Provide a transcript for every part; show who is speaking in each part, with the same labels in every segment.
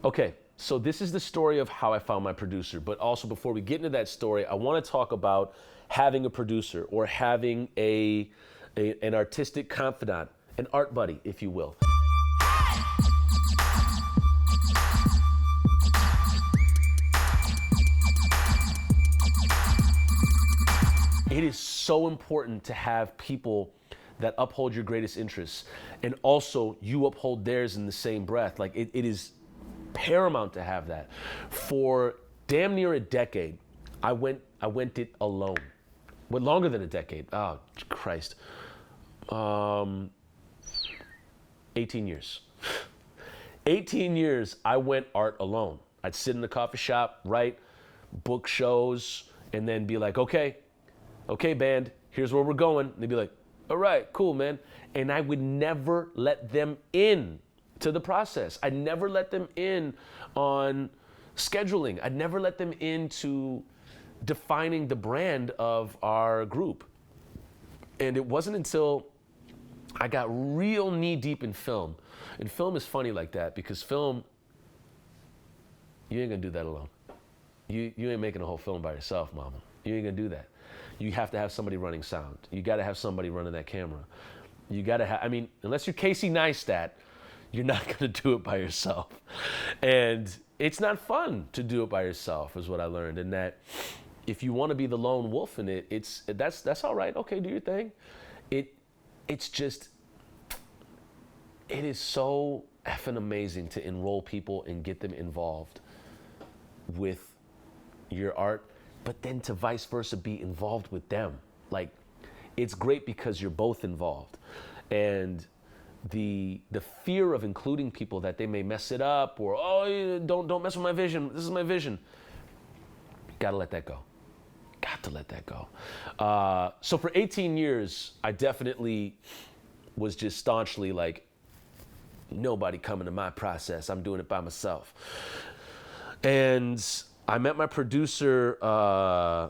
Speaker 1: Okay, so this is the story of how I found my producer. But also, before we get into that story, I want to talk about having a producer or having an artistic confidant, an art buddy, if you will. It is so important to have people that uphold your greatest interests and also you uphold theirs in the same breath. Like it is paramount to have that. For damn near a decade, I went it alone. Well, longer than a decade. Oh, Christ. 18 years. 18 years I went art alone. I'd sit in the coffee shop, write, book shows, and then be like, okay, band, here's where we're going. And they'd be like, all right, cool, man. And I would never let them in to the process. I'd never let them in on scheduling. I'd never let them into defining the brand of our group. And it wasn't until I got real knee deep in film. And film is funny like that because film, you ain't gonna do that alone. You ain't making a whole film by yourself, mama. You ain't gonna do that. You have to have somebody running sound. You gotta have somebody running that camera. You gotta have, I mean, unless you're Casey Neistat, you're not gonna do it by yourself. And it's not fun to do it by yourself, is what I learned. And that if you wanna be the lone wolf in it, that's all right, okay, do your thing. It's just, it is so effing amazing to enroll people and get them involved with your art, but then to vice versa be involved with them. Like, it's great because you're both involved. And the fear of including people that they may mess it up or, oh, don't mess with my vision, this is my vision. Gotta let that go. Got to let that go. So for 18 years, I definitely was just staunchly like, nobody coming to my process, I'm doing it by myself. And I met my producer, I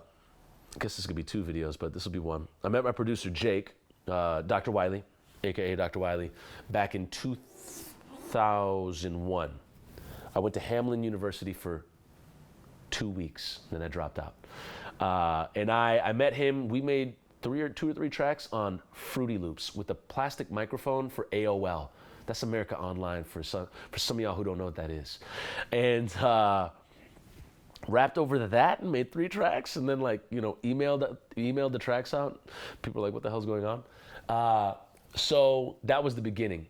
Speaker 1: guess this could be two videos, but this will be one. I met my producer, Jake, Dr. Wiley, AKA Dr. Wiley, back in 2001. I went to Hamline University for 2 weeks, then I dropped out. And I met him, we made two or three tracks on Fruity Loops with a plastic microphone for AOL. That's America Online for some of y'all who don't know what that is. And rapped over to that and made 3 tracks and then emailed the tracks out. People were like, what the hell's going on? So that was the beginning.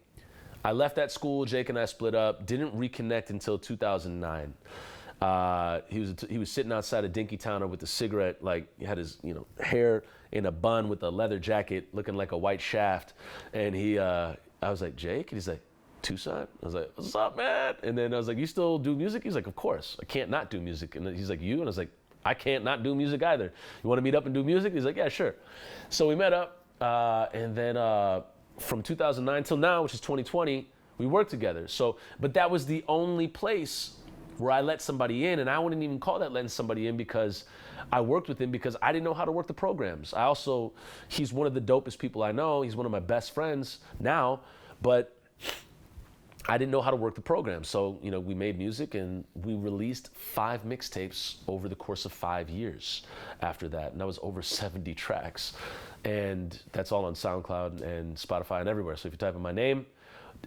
Speaker 1: I left that school, Jake and I split up, didn't reconnect until 2009. He was sitting outside of Dinky Towner with a cigarette, like he had his hair in a bun with a leather jacket looking like a white shaft. And I was like, Jake? And he's like, Tucson? I was like, what's up, man? And then I was like, you still do music? He's like, of course, I can't not do music. And he's like, you? And I was like, I can't not do music either. You want to meet up and do music? He's like, yeah, sure. So we met up, and then from 2009 till now, which is 2020, we worked together. So, but that was the only place where I let somebody in, and I wouldn't even call that letting somebody in because I worked with him because I didn't know how to work the programs. He's one of the dopest people I know. He's one of my best friends now, but I didn't know how to work the program. So, we made music and we released 5 mixtapes over the course of 5 years after that. And that was over 70 tracks. And that's all on SoundCloud and Spotify and everywhere. So if you type in my name,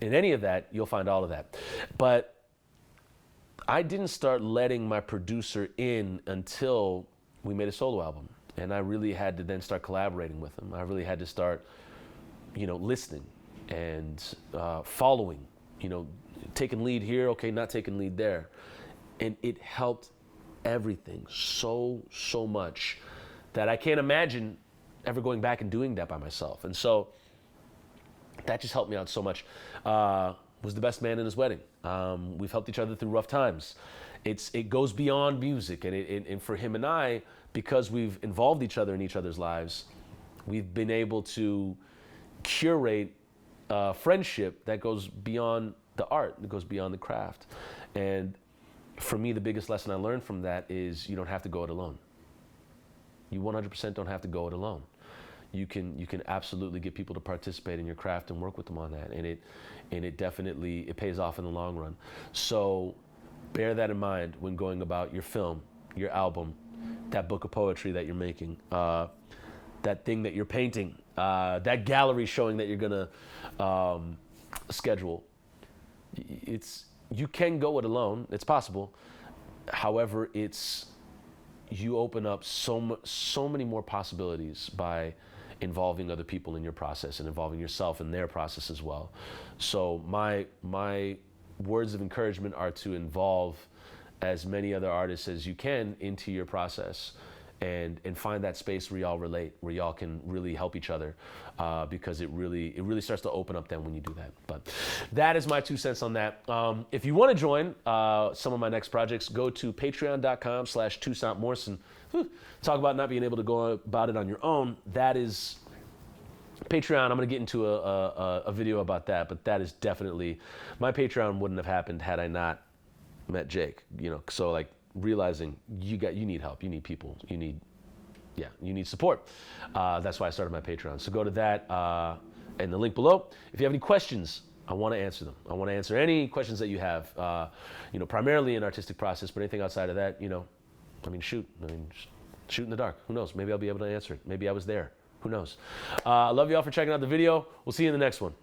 Speaker 1: in any of that, you'll find all of that. But I didn't start letting my producer in until we made a solo album. And I really had to then start collaborating with him. I really had to start, listening and following, taking lead here, okay, not taking lead there. And it helped everything so much that I can't imagine ever going back and doing that by myself. And so that just helped me out so much. Was the best man in his wedding. We've helped each other through rough times. It goes beyond music, and for him and I, because we've involved each other in each other's lives, we've been able to curate friendship that goes beyond the art, that goes beyond the craft. And for me, the biggest lesson I learned from that is you don't have to go it alone. You 100% don't have to go it alone. You can absolutely get people to participate in your craft and work with them on that, and it definitely pays off in the long run. So bear that in mind when going about your film, your album, that book of poetry that you're making, that thing that you're painting, that gallery showing that you're gonna schedule. You can go it alone. It's possible. However, you open up so many more possibilities by involving other people in your process and involving yourself in their process as well. So my words of encouragement are to involve as many other artists as you can into your process, and find that space where y'all relate, where y'all can really help each other, because it really starts to open up then when you do that. But that is my 2 cents on that. If you want to join some of my next projects, go to patreon.com/Toussaint Morrison. Talk about not being able to go about it on your own. That is Patreon. I'm going to get into a video about that, but that is definitely, my Patreon wouldn't have happened had I not met Jake, so like realizing you need help, you need people, you need support. That's why I started my Patreon. So go to that and the link below. If you have any questions, I want to answer them. I want to answer any questions that you have, primarily in artistic process, but anything outside of that, shoot in the dark. Who knows? Maybe I'll be able to answer it. Maybe I was there. Who knows? I love you all for checking out the video. We'll see you in the next one.